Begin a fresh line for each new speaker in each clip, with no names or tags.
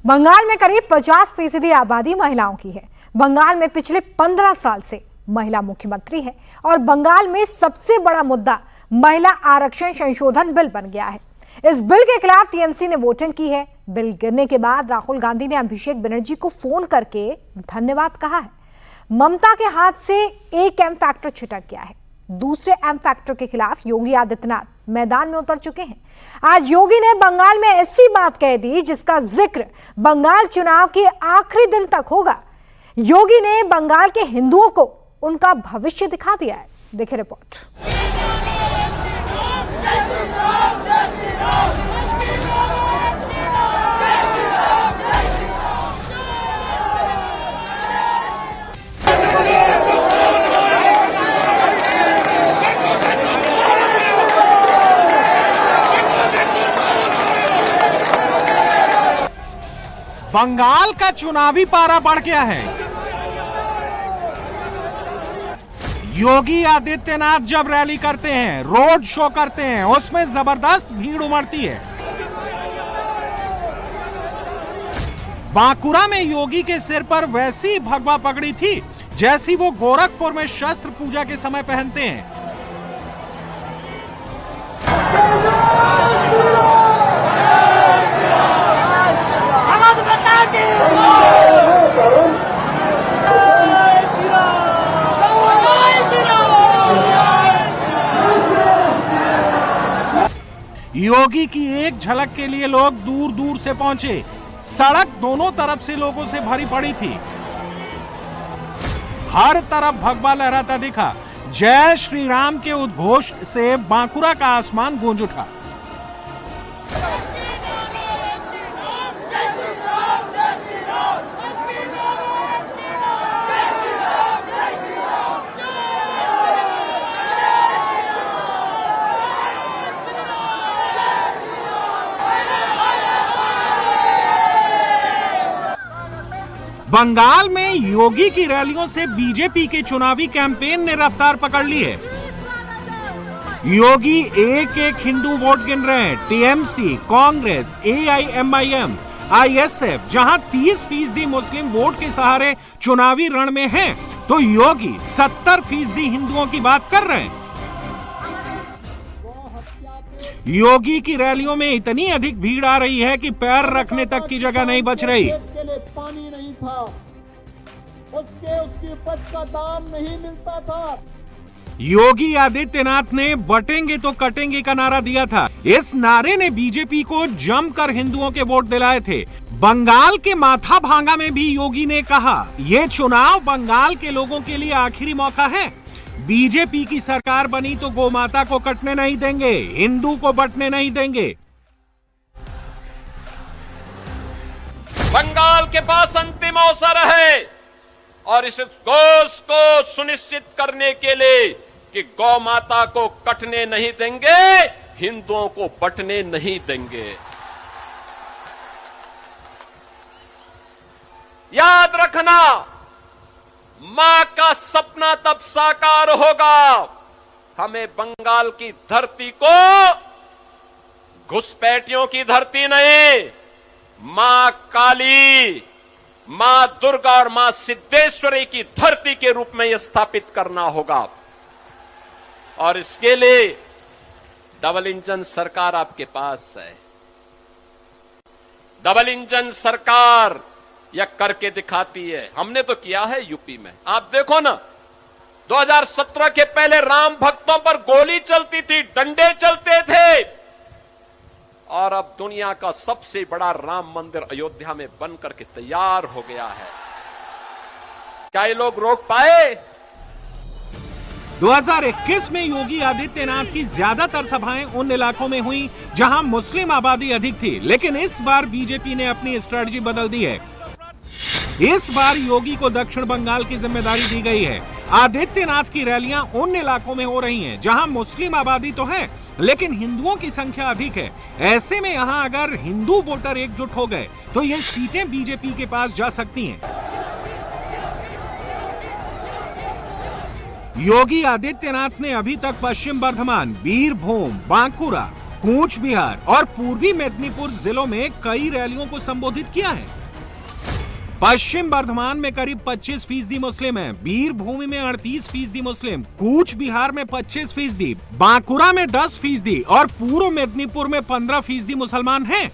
बंगाल में करीब 50% आबादी महिलाओं की है। बंगाल में पिछले 15 साल से महिला मुख्यमंत्री है और बंगाल में सबसे बड़ा मुद्दा महिला आरक्षण संशोधन बिल बन गया है। इस बिल के खिलाफ टीएमसी ने वोटिंग की है। बिल गिरने के बाद राहुल गांधी ने अभिषेक बनर्जी को फोन करके धन्यवाद कहा है। ममता के हाथ से एक एम फैक्टर छिटक गया है। दूसरे एम फैक्टर के खिलाफ योगी आदित्यनाथ मैदान में उतर चुके हैं। आज योगी ने बंगाल में ऐसी बात कह दी जिसका जिक्र बंगाल चुनाव के आखिरी दिन तक होगा। योगी ने बंगाल के हिंदुओं को उनका भविष्य दिखा दिया है। देखिए रिपोर्ट।
बंगाल का चुनावी पारा बढ़ गया है। योगी आदित्यनाथ जब रैली करते हैं, रोड शो करते हैं, उसमें जबरदस्त भीड़ उमड़ती है। बांकुरा में योगी के सिर पर वैसी भगवा पगड़ी थी जैसी वो गोरखपुर में शस्त्र पूजा के समय पहनते हैं। योगी की एक झलक के लिए लोग दूर दूर से पहुंचे। सड़क दोनों तरफ से लोगों से भरी पड़ी थी। हर तरफ भगवा लहराता दिखा। जय श्री राम के उद्घोष से बांकुरा का आसमान गूंज उठा। बंगाल में योगी की रैलियों से बीजेपी के चुनावी कैंपेन ने रफ्तार पकड़ ली है। योगी एक एक हिंदू वोट गिन रहे हैं। टीएमसी, कांग्रेस, एआईएमआईएम, आईएसएफ जहां 30% मुस्लिम वोट के सहारे चुनावी रण में हैं, तो योगी 70% हिंदुओं की बात कर रहे हैं। योगी की रैलियों में इतनी अधिक भीड़ आ रही है कि पैर रखने तक की जगह नहीं बच रही।
पानी नहीं था, उसकी उपज का दाम नहीं मिलता था।
योगी आदित्यनाथ ने बटेंगे तो कटेंगे का नारा दिया था। इस नारे ने बीजेपी को जमकर हिंदुओं के वोट दिलाए थे। बंगाल के माथा भांगा में भी योगी ने कहा, ये चुनाव बंगाल के लोगों के लिए आखिरी मौका है। बीजेपी की सरकार बनी तो गोमाता को कटने नहीं देंगे, हिंदू को बंटने नहीं देंगे।
बंगाल के पास अंतिम अवसर है और इस घोष को सुनिश्चित करने के लिए कि गौ माता को कटने नहीं देंगे, हिंदुओं को बंटने नहीं देंगे। याद रखना, मां का सपना तब साकार होगा। हमें बंगाल की धरती को घुसपैठियों की धरती नहीं, मां काली, मां दुर्गा और मां सिद्धेश्वरी की धरती के रूप में यह स्थापित करना होगा। और इसके लिए डबल इंजन सरकार आपके पास है। डबल इंजन सरकार यह करके दिखाती है। हमने तो किया है यूपी में। आप देखो ना, 2017 के पहले राम भक्तों पर गोली चलती थी, डंडे चलते थे, और अब दुनिया का सबसे बड़ा राम मंदिर अयोध्या में बन करके तैयार हो गया है। क्या ये लोग रोक पाए?
2021 में योगी आदित्यनाथ की ज्यादातर सभाएं उन इलाकों में हुई जहां मुस्लिम आबादी अधिक थी, लेकिन इस बार बीजेपी ने अपनी स्ट्रेटजी बदल दी है। इस बार योगी को दक्षिण बंगाल की जिम्मेदारी दी गई है। आदित्यनाथ की रैलियां उन इलाकों में हो रही हैं जहां मुस्लिम आबादी तो है, लेकिन हिंदुओं की संख्या अधिक है। ऐसे में यहां अगर हिंदू वोटर एकजुट हो गए तो ये सीटें बीजेपी के पास जा सकती हैं। योगी आदित्यनाथ ने अभी तक पश्चिम बर्धमान, बीरभूम, बांकुरा, कूच बिहार और पूर्वी मेदिनीपुर जिलों में कई रैलियों को संबोधित किया है। पश्चिम बर्धमान में करीब 25% मुस्लिम हैं, बीरभूमि में 38% मुस्लिम, कूच बिहार में 25%, बांकुरा में 10% और पूर्व मेदिनीपुर में 15% मुसलमान हैं।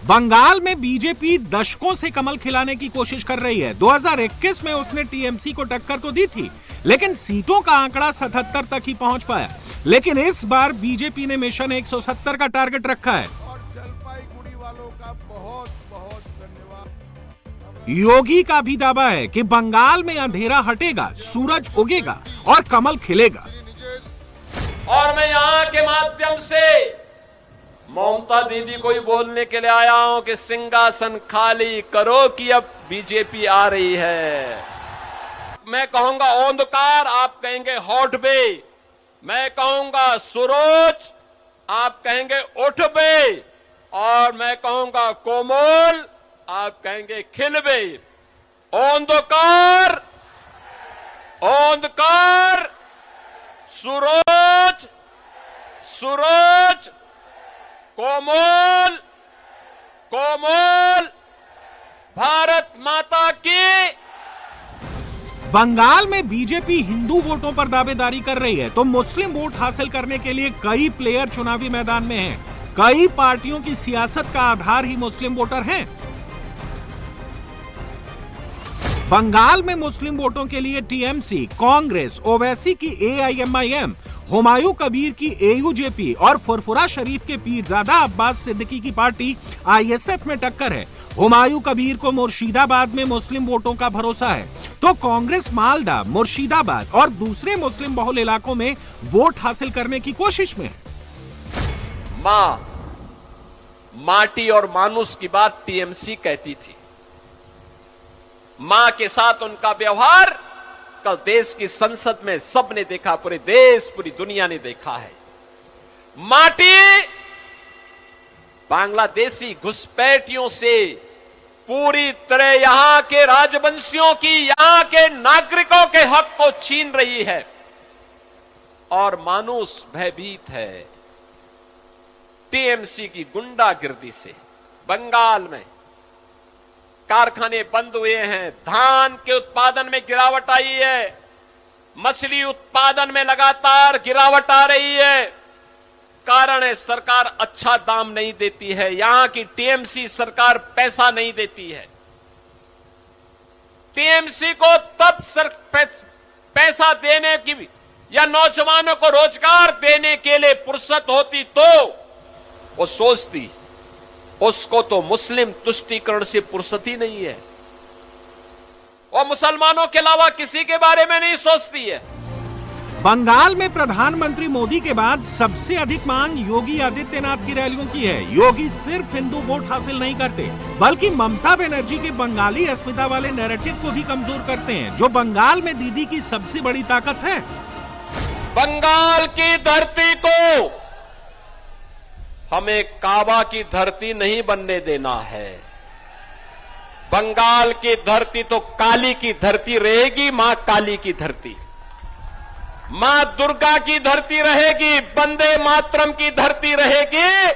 बंगाल में बीजेपी दशकों से कमल खिलाने की कोशिश कर रही है। 2021 में उसने टीएमसी को टक्कर तो दी थी, लेकिन सीटों का आंकड़ा 77 तक ही पहुंच पाया। लेकिन इस बार बीजेपी ने मिशन 170 का टारगेट रखा है।
और जलपाईगुड़ी वालों का बहुत बहुत धन्यवाद।
योगी का भी दावा है कि बंगाल में अंधेरा हटेगा, सूरज उगेगा और कमल खिलेगा।
और मैं यहां के माध्यम से ममता दीदी को ही बोलने के लिए आया हूं कि सिंहासन खाली करो कि अब बीजेपी आ रही है। मैं कहूंगा अंधकार, आप कहेंगे हॉट बे। मैं कहूंगा सूरज, आप कहेंगे उठ बे। और मैं कहूंगा कोमल, आप कहेंगे खिल बे। अंधकार, अंधकार, सूरज, सूरज, कोमल, कोमल, भारत माता की।
बंगाल में बीजेपी हिंदू वोटों पर दावेदारी कर रही है, तो मुस्लिम वोट हासिल करने के लिए कई प्लेयर चुनावी मैदान में हैं। कई पार्टियों की सियासत का आधार ही मुस्लिम वोटर हैं। बंगाल में मुस्लिम वोटों के लिए टीएमसी, कांग्रेस, ओवैसी की एआईएमआईएम, हुमायूं कबीर की एयूजेपी और फुरफुरा शरीफ के पीरजादा अब्बास सिद्दीकी की पार्टी आईएसएफ में टक्कर है। हुमायूं कबीर को मुर्शिदाबाद में मुस्लिम वोटों का भरोसा है, तो कांग्रेस मालदा, मुर्शिदाबाद और दूसरे मुस्लिम बहुल इलाकों में वोट हासिल करने की कोशिश में है।
मां, माटी और मानुष की बात टीएमसी कहती थी। मां के साथ उनका व्यवहार कल देश की संसद में सबने देखा, पूरे देश, पूरी दुनिया ने देखा है। माटी बांग्लादेशी घुसपैठियों से पूरी तरह यहां के राजवंशियों की, यहां के नागरिकों के हक को छीन रही है और मानुष भयभीत है टीएमसी की गुंडागिर्दी से। बंगाल में कारखाने बंद हुए हैं, धान के उत्पादन में गिरावट आई है, मछली उत्पादन में लगातार गिरावट आ रही है। कारण है सरकार अच्छा दाम नहीं देती है, यहां की टीएमसी सरकार पैसा नहीं देती है। टीएमसी को तब पैसा देने की या नौजवानों को रोजगार देने के लिए फुर्सत होती तो वो सोचती, उसको तो मुस्लिम तुष्टीकरण से फुर्सत ही नहीं है। और मुसलमानों के अलावा किसी के बारे में नहीं सोचती है।
बंगाल में प्रधानमंत्री मोदी के बाद सबसे अधिक मांग योगी आदित्यनाथ की रैलियों की है। योगी सिर्फ हिंदू वोट हासिल नहीं करते, बल्कि ममता बनर्जी के बंगाली अस्मिता वाले नैरेटिव को भी कमजोर करते हैं, जो बंगाल में दीदी की सबसे बड़ी ताकत है।
बंगाल की धरती को हमें काबा की धरती नहीं बनने देना है। बंगाल की धरती तो काली की धरती रहेगी, मां काली की धरती, मां दुर्गा की धरती रहेगी, वंदे मातरम की धरती रहेगी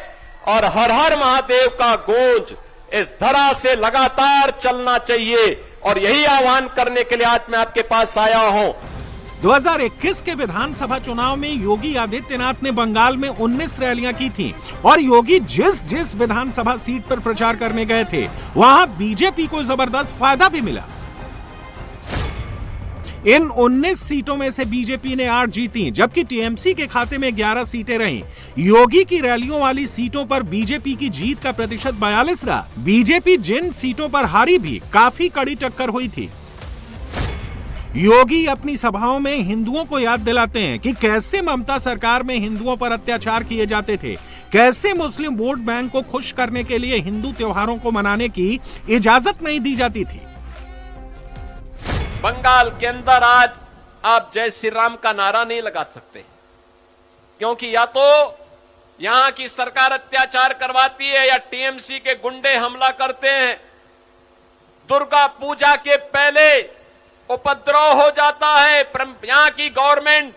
और हर हर महादेव का गूंज इस धरा से लगातार चलना चाहिए। और यही आह्वान करने के लिए आज मैं आपके पास आया हूं।
2021 के विधानसभा चुनाव में योगी आदित्यनाथ ने बंगाल में 19 रैलियां की थीं और योगी जिस जिस विधानसभा सीट पर प्रचार करने गए थे, वहां बीजेपी को जबरदस्त फायदा भी मिला। इन 19 सीटों में से बीजेपी ने 8 जीती, जबकि टीएमसी के खाते में 11 सीटें रहीं। योगी की रैलियों वाली सीटों पर बीजेपी की जीत का प्रतिशत 42 रहा। बीजेपी जिन सीटों पर हारी भी काफी कड़ी टक्कर हुई थी। योगी अपनी सभाओं में हिंदुओं को याद दिलाते हैं कि कैसे ममता सरकार में हिंदुओं पर अत्याचार किए जाते थे, कैसे मुस्लिम वोट बैंक को खुश करने के लिए हिंदू त्योहारों को मनाने की इजाजत नहीं दी जाती थी।
बंगाल के अंदर आज आप जय श्री राम का नारा नहीं लगा सकते, क्योंकि या तो यहां की सरकार अत्याचार करवाती है या टीएमसी के गुंडे हमला करते हैं। दुर्गा पूजा के पहले उपद्रव हो जाता है, यहां की गवर्नमेंट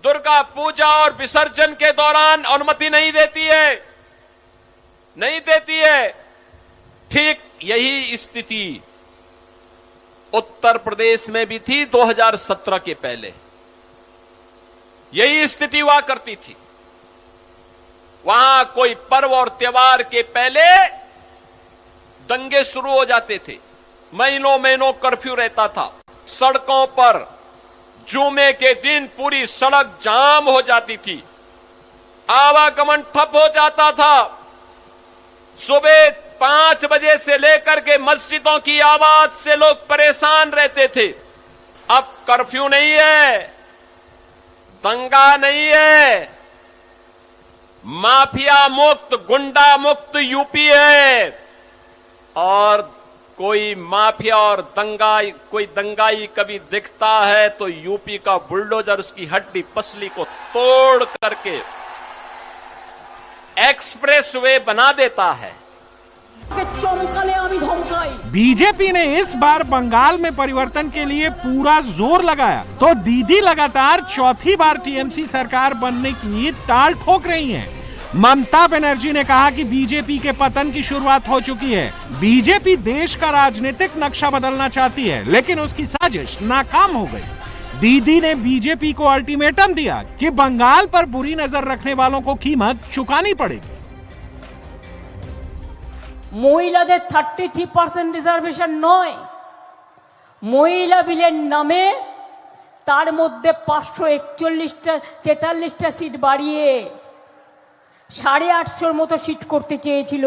दुर्गा पूजा और विसर्जन के दौरान अनुमति नहीं देती है। ठीक यही स्थिति उत्तर प्रदेश में भी थी 2017 के पहले। यही स्थिति हुआ करती थी। वहां कोई पर्व और त्योहार के पहले दंगे शुरू हो जाते थे। महीनों कर्फ्यू रहता था। सड़कों पर जुमे के दिन पूरी सड़क जाम हो जाती थी। आवागमन ठप हो जाता था। सुबह 5 बजे से लेकर के मस्जिदों की आवाज से लोग परेशान रहते थे। अब कर्फ्यू नहीं है, दंगा नहीं है, माफिया मुक्त, गुंडा मुक्त यूपी है। और कोई माफिया और कोई दंगाई कभी दिखता है तो यूपी का बुलडोजर उसकी हड्डी पसली को तोड़ करके एक्सप्रेस वे बना देता है।
बीजेपी ने इस बार बंगाल में परिवर्तन के लिए पूरा जोर लगाया तो दीदी लगातार चौथी बार टीएमसी सरकार बनने की ताल ठोक रही हैं। ममता बनर्जी ने कहा कि बीजेपी के पतन की शुरुआत हो चुकी है। बीजेपी देश का राजनीतिक नक्शा बदलना चाहती है, लेकिन उसकी साजिश नाकाम हो गई। दीदी ने बीजेपी को अल्टीमेटम दिया कि बंगाल पर बुरी नजर रखने वालों को कीमत चुकानी पड़ेगी।
মহিলাদের 33% রিজার্ভেশন নয়, মহিলা বিলের নামে তার মধ্যে 541টা 43টা সিট বাড়িয়ে 850 মতো সিট করতে চেয়েছিল।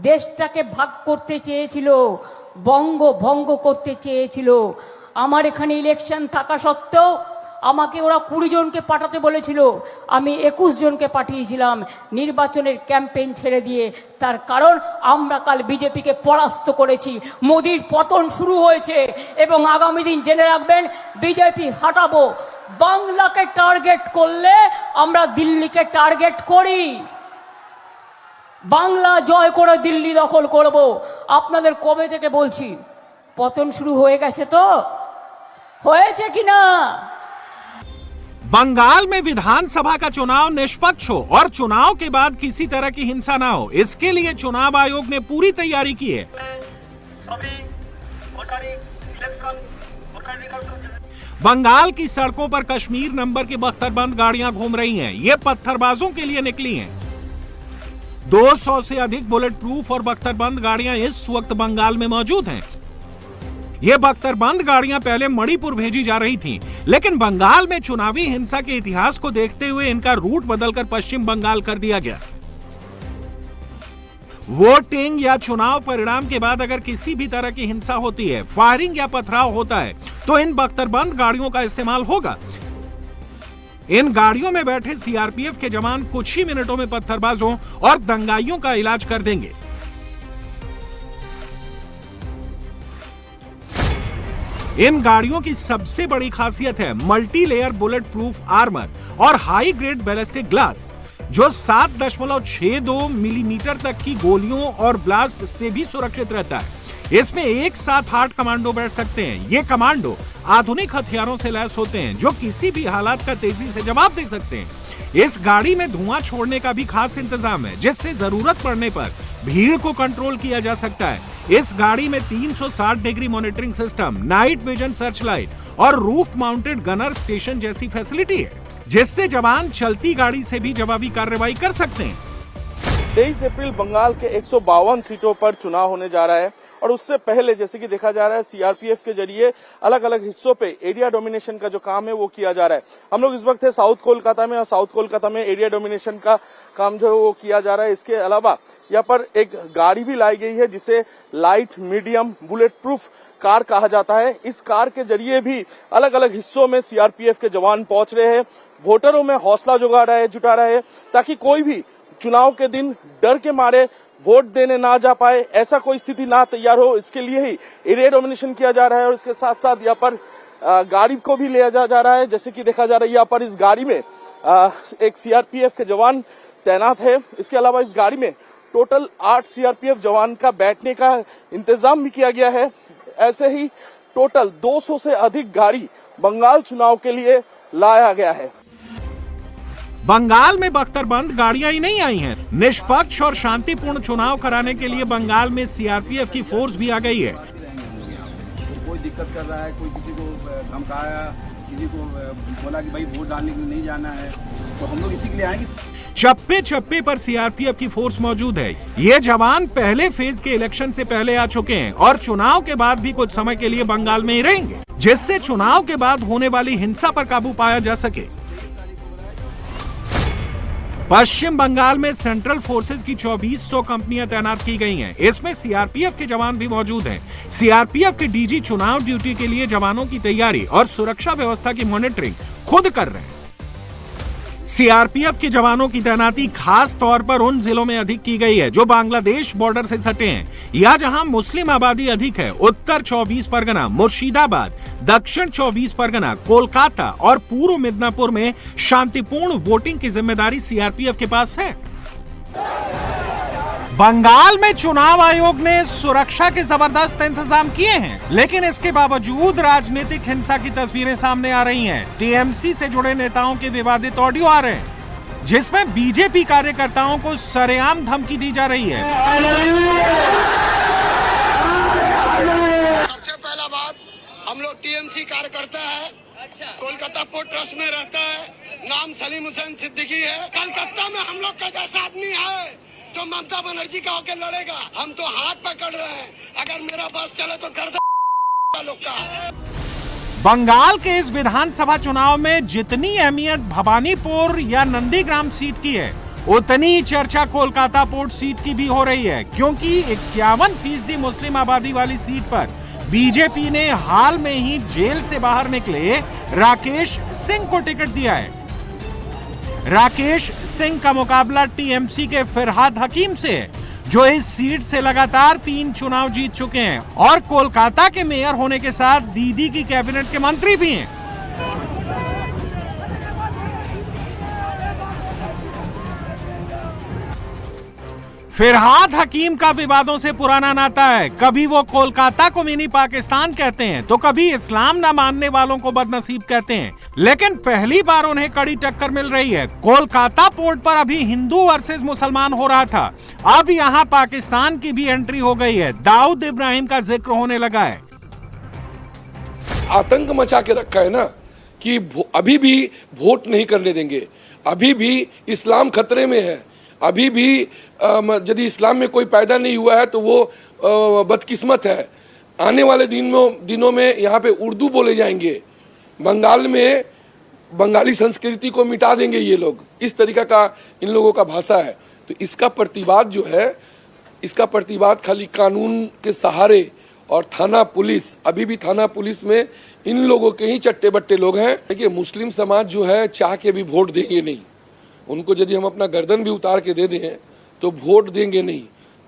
দেশটাকে ভাগ করতে চেয়েছিল, ভঙ্গ করতে চেয়েছিল। আমার এখানে ইলেকশন থাকা সত্ত্বেও আমাকে ওরা 20 জনকে পাঠাতে বলেছিল, আমি 21 জনকে পাঠিয়েছিলাম নির্বাচনের ক্যাম্পেইন ছেড়ে দিয়ে। তার কারণ আমরা কাল বিজেপিকে পরাস্ত করেছি। মোদির পতন শুরু হয়েছে এবং আগামী দিন জেনে রাখবেন বিজেপি হাঁটাবো। বাংলাকে টার্গেট করলে আমরা দিল্লিকে টার্গেট করি। বাংলা জয় করে দিল্লি দখল করব। আপনাদের কবে থেকে বলছি পতন শুরু হয়ে গেছে তো? হয়েছে কিনা?
बंगाल में विधानसभा का चुनाव निष्पक्ष हो और चुनाव के बाद किसी तरह की हिंसा ना हो, इसके लिए चुनाव आयोग ने पूरी तैयारी की है। बंगाल की सड़कों पर कश्मीर नंबर की बख्तरबंद गाड़ियां घूम रही हैं। ये पत्थरबाजों के लिए निकली हैं। 200 से अधिक बुलेट प्रूफ और बख्तरबंद गाड़ियां इस वक्त बंगाल में मौजूद हैं। ये बख्तरबंद गाड़ियां पहले मणिपुर भेजी जा रही थीं, लेकिन बंगाल में चुनावी हिंसा के इतिहास को देखते हुए इनका रूट बदलकर पश्चिम बंगाल कर दिया गया। वोटिंग या चुनाव परिणाम के बाद अगर किसी भी तरह की हिंसा होती है, फायरिंग या पथराव होता है, तो इन बख्तरबंद गाड़ियों का इस्तेमाल होगा। इन गाड़ियों में बैठे सीआरपीएफ के जवान कुछ ही मिनटों में पत्थरबाजों और दंगाइयों का इलाज कर देंगे। इन गाड़ियों की सबसे बड़ी खासियत है multi layer bullet proof armour और हाई ग्रेड बैलिस्टिक ग्लास, जो 7.62 मिलीमीटर तक की गोलियों और ब्लास्ट से भी सुरक्षित रहता है। इसमें एक साथ 8 कमांडो बैठ सकते हैं। ये कमांडो आधुनिक हथियारों से लैस होते हैं, जो किसी भी हालात का तेजी से जवाब दे सकते हैं। इस गाड़ी में धुआं छोड़ने का भी खास इंतजाम है, जिससे जरूरत पड़ने पर भीड़ को कंट्रोल किया जा सकता है। इस गाड़ी में 360 degree monitoring system, night vision search light और रूफ माउंटेड गनर स्टेशन जैसी फैसिलिटी है, जिससे जवान चलती गाड़ी से भी जवाबी कार्रवाई कर सकते हैं।
23 अप्रैल बंगाल के 152 सीटों पर चुनाव होने जा रहा है और उससे पहले जैसे कि देखा जा रहा है सीआरपीएफ के जरिए अलग अलग हिस्सों पे एरिया डोमिनेशन का जो काम है वो किया जा रहा है। हम लोग इस वक्त है साउथ कोलकाता में और साउथ कोलकाता में एरिया डोमिनेशन का काम जो है वो किया जा रहा है। इसके अलावा यहाँ पर एक गाड़ी भी लाई गई है जिसे light medium bullet proof car कहा जाता है। इस कार के जरिए भी अलग अलग हिस्सों में सीआरपीएफ के जवान पहुंच रहे हैं, वोटरों में हौसला जुटा रहे हैं, ताकि कोई भी चुनाव के दिन डर के मारे वोट देने ना जा पाए, ऐसा कोई स्थिति ना तैयार हो। इसके लिए ही एरिया डोमिनेशन किया जा रहा है और इसके साथ साथ यहाँ पर गाड़ी को भी लिया जा रहा है। जैसे कि देखा जा रहा है यहाँ पर इस गाड़ी में एक सीआरपीएफ के जवान तैनात है। इसके अलावा इस गाड़ी में टोटल 8 सीआरपीएफ जवान का बैठने का इंतजाम भी किया गया है। ऐसे ही टोटल 200 से अधिक गाड़ी बंगाल चुनाव के लिए लाया गया है।
बंगाल में बख्तरबंद गाड़ियां ही नहीं आई हैं। निष्पक्ष और शांतिपूर्ण चुनाव कराने के लिए बंगाल में सीआरपीएफ की फोर्स भी आ गई है।
कोई दिक्कत कर रहा है, कोई किसी को धमकाया, किसी को बोला कि भाई वोट डालने के लिए नहीं जाना है, तो हम लोग इसी के लिए आएंगे।
चप्पे चप्पे पर सीआरपीएफ की फोर्स मौजूद है। ये जवान पहले फेज के इलेक्शन से पहले आ चुके हैं और चुनाव के बाद भी कुछ समय के लिए बंगाल में ही रहेंगे, जिससे चुनाव के बाद होने वाली हिंसा पर काबू पाया जा सके। पश्चिम बंगाल में सेंट्रल फोर्सेज की 2400 कंपनियां तैनात की गई हैं। इसमें सीआरपीएफ के जवान भी मौजूद हैं। सीआरपीएफ के डीजी चुनाव ड्यूटी के लिए जवानों की तैयारी और सुरक्षा व्यवस्था की मॉनिटरिंग खुद कर रहे हैं। सीआरपीएफ के जवानों की तैनाती खास तौर पर उन जिलों में अधिक की गई है जो बांग्लादेश बॉर्डर से सटे हैं या जहां मुस्लिम आबादी अधिक है। उत्तर 24 परगना, मुर्शिदाबाद, दक्षिण 24 परगना, कोलकाता और पूर्व मिदनापुर में शांतिपूर्ण वोटिंग की जिम्मेदारी सीआरपीएफ के पास है। बंगाल में चुनाव आयोग ने सुरक्षा के जबरदस्त इंतजाम किए हैं, लेकिन इसके बावजूद राजनीतिक हिंसा की तस्वीरें सामने आ रही हैं। टीएमसी से जुड़े नेताओं के विवादित ऑडियो आ रहे हैं, जिसमें बीजेपी कार्यकर्ताओं को सरेआम धमकी दी जा रही है।
सबसे पहला बात, हम लोग टीएमसी कार्यकर्ता है, कोलकाता पोर्ट ट्रस्ट में रहता है, नाम सलीम हुसैन सिद्दीकी है। कलकत्ता में हम लोग का जैसा आदमी है जो ममता बनर्जी का होकर लड़ेगा, हम तो हाथ पकड़ रहे हैं। अगर मेरा बस चले तो कर दो लोग का।
बंगाल के इस विधानसभा चुनाव में जितनी अहमियत भवानीपुर या नंदीग्राम सीट की है, उतनी चर्चा कोलकाता पोर्ट सीट की भी हो रही है, क्योंकि 51% मुस्लिम आबादी वाली सीट पर बीजेपी ने हाल में ही जेल से बाहर निकले राकेश सिंह को टिकट दिया है। राकेश सिंह का मुकाबला टीएमसी के फिरहाद हकीम से है, जो इस सीट से लगातार 3 चुनाव जीत चुके हैं और कोलकाता के मेयर होने के साथ दीदी की कैबिनेट के मंत्री भी हैं। फिरहाद हकीम का विवादों से पुराना नाता है। कभी वो कोलकाता को मिनी पाकिस्तान कहते हैं, तो कभी इस्लाम न मानने वालों को बदनसीब कहते हैं, लेकिन पहली बार उन्हें कड़ी टक्कर मिल रही है। कोलकाता पोर्ट पर अभी हिंदू वर्सेस मुसलमान हो रहा था, अब यहाँ पाकिस्तान की भी एंट्री हो गई है। दाऊद इब्राहिम का जिक्र होने लगा है।
आतंक मचा के रखा है ना कि अभी भी वोट नहीं करने देंगे, अभी भी इस्लाम खतरे में है, अभी भी यदि इस्लाम में कोई पैदा नहीं हुआ है तो वो बदकिस्मत है। आने वाले दिनों में यहाँ पे उर्दू बोले जाएंगे, बंगाल में बंगाली संस्कृति को मिटा देंगे ये लोग, इस तरीका का इन लोगों का भाषा है। तो इसका प्रतिवाद जो है, इसका प्रतिवाद खाली कानून के सहारे और थाना पुलिस, अभी भी थाना पुलिस में इन लोगों के ही चट्टे बट्टे लोग हैं। देखिए, मुस्लिम समाज जो है चाह के भी वोट देंगे नहीं, उनको यदि हम अपना गर्दन भी उतार के दे दें तो वोट देंगे नहीं।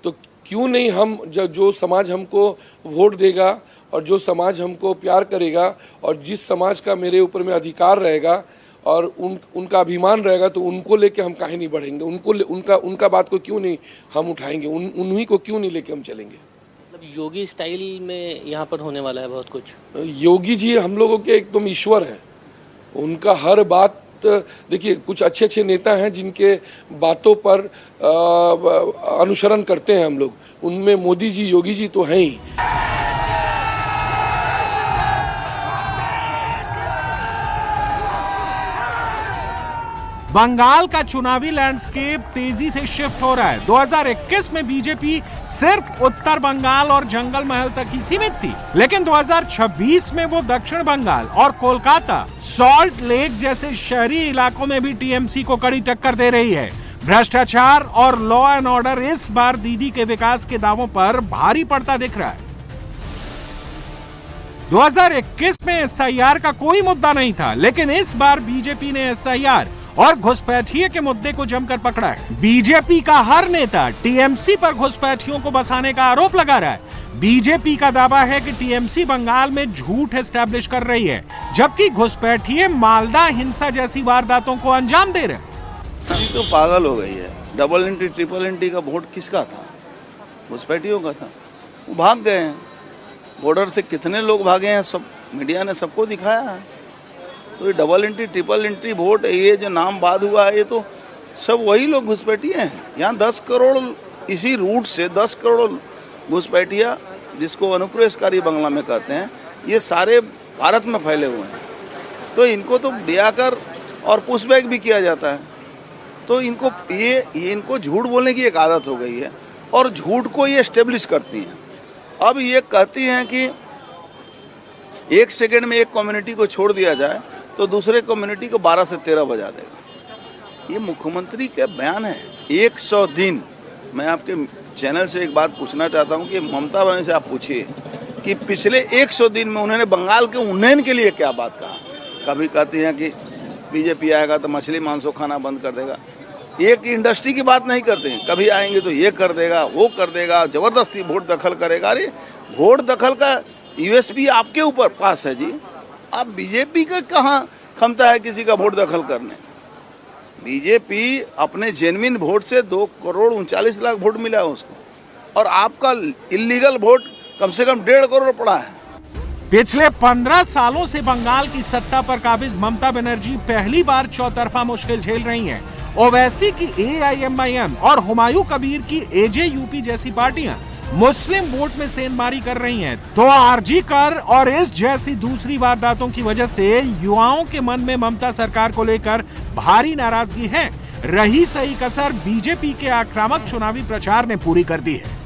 तो क्यों नहीं हम, जो समाज हमको वोट देगा और जो समाज हमको प्यार करेगा और जिस समाज का मेरे ऊपर में अधिकार रहेगा और उनका अभिमान रहेगा, तो उनको लेके हम काहे नहीं बढ़ेंगे, उनका बात को क्यों नहीं हम उठाएंगे, उन्हीं को क्यों नहीं लेके हम चलेंगे।
मतलब योगी स्टाइल में यहाँ पर होने वाला है बहुत कुछ।
योगी जी हम लोगों के एकदम ईश्वर हैं, उनका हर बात, देखिए कुछ अच्छे अच्छे नेता हैं जिनके बातों पर अनुसरण करते हैं हम लोग, उनमें मोदी जी, योगी जी तो हैं ही।
बंगाल का चुनावी लैंडस्केप तेजी से शिफ्ट हो रहा है। 2021 में बीजेपी सिर्फ उत्तर बंगाल और जंगल महल तक ही सीमित थी, लेकिन 2026 में वो दक्षिण बंगाल और कोलकाता, सॉल्ट लेक जैसे शहरी इलाकों में भी टीएमसी को कड़ी टक्कर दे रही है। भ्रष्टाचार और लॉ एंड ऑर्डर इस बार दीदी के विकास के दावों पर भारी पड़ता दिख रहा है। 2021 में एसआईआर का कोई मुद्दा नहीं था, लेकिन इस बार बीजेपी ने एसआईआर और घुसपैठिये के मुद्दे को जमकर पकड़ा है। बीजेपी का हर नेता टीएमसी पर घुसपैठियों को बसाने का आरोप लगा रहा है। बीजेपी का दावा है कि टीएमसी बंगाल में झूठ एस्टैब्लिश कर रही है, जबकि घुसपैठिये मालदा हिंसा जैसी वारदातों को अंजाम दे रहे हैं।
तो पागल हो गई है। डबल एंट्री, ट्रिपल एंट्री का वोट किसका था? घुसपैठियों का था, वो भाग गए हैं। बॉर्डर से कितने लोग भागे हैं, सब मीडिया ने सबको दिखाया है। तो ये double entry triple entry vote, ये जो नाम बाद हुआ है, ये तो सब वही लोग घुसपैठिए हैं। यहाँ 10 करोड़ इसी रूट से 10 करोड़ घुसपैठिया, जिसको अनुप्रवेशकारी बांग्ला में कहते हैं, ये सारे भारत में फैले हुए हैं। तो इनको तो ब्याकर और पुशबैक भी किया जाता है। तो इनको झूठ बोलने की एक आदत हो गई है और झूठ को ये एस्टेब्लिश करती हैं। अब ये कहती हैं कि 1 सेकेंड में एक कम्युनिटी को छोड़ दिया जाए तो दूसरे कम्युनिटी को 12 से 13 बजा देगा। ये मुख्यमंत्री का बयान है। 100 दिन, मैं आपके चैनल से एक बात पूछना चाहता हूँ कि ममता बनर्जी से आप पूछिए कि पिछले 100 दिन में उन्होंने बंगाल के उन्नयन के लिए क्या बात कहा। कभी कहती हैं कि बीजेपी आएगा तो मछली मांसो खाना बंद कर देगा, एक इंडस्ट्री की बात नहीं करते हैं। कभी आएंगे तो ये कर देगा, वो कर देगा, जबरदस्ती वोट दखल करेगा। अरे वोट दखल का यूएसपी आपके ऊपर पास है जी। आप बीजेपी का कहाँ क्षमता है किसी का वोट दखल करने। बीजेपी अपने जेन्युइन वोट से 2 करोड़ 39 लाख वोट मिला है उसको, और आपका इलीगल वोट कम से कम 1.5 करोड़ पड़ा है।
पिछले 15 सालों से बंगाल की सत्ता पर काबिज ममता बनर्जी पहली बार चौतरफा मुश्किल झेल रही हैं। ओवैसी की AIMIM और हुमायूं कबीर की AJUP जैसी पार्टियां मुस्लिम वोट में सेंधमारी कर रही हैं। तो आरजी कर और इस जैसी दूसरी वारदातों की वजह से युवाओं के मन में ममता सरकार को लेकर भारी नाराजगी है। रही सही कसर बीजेपी के आक्रामक चुनावी प्रचार ने पूरी कर दी है।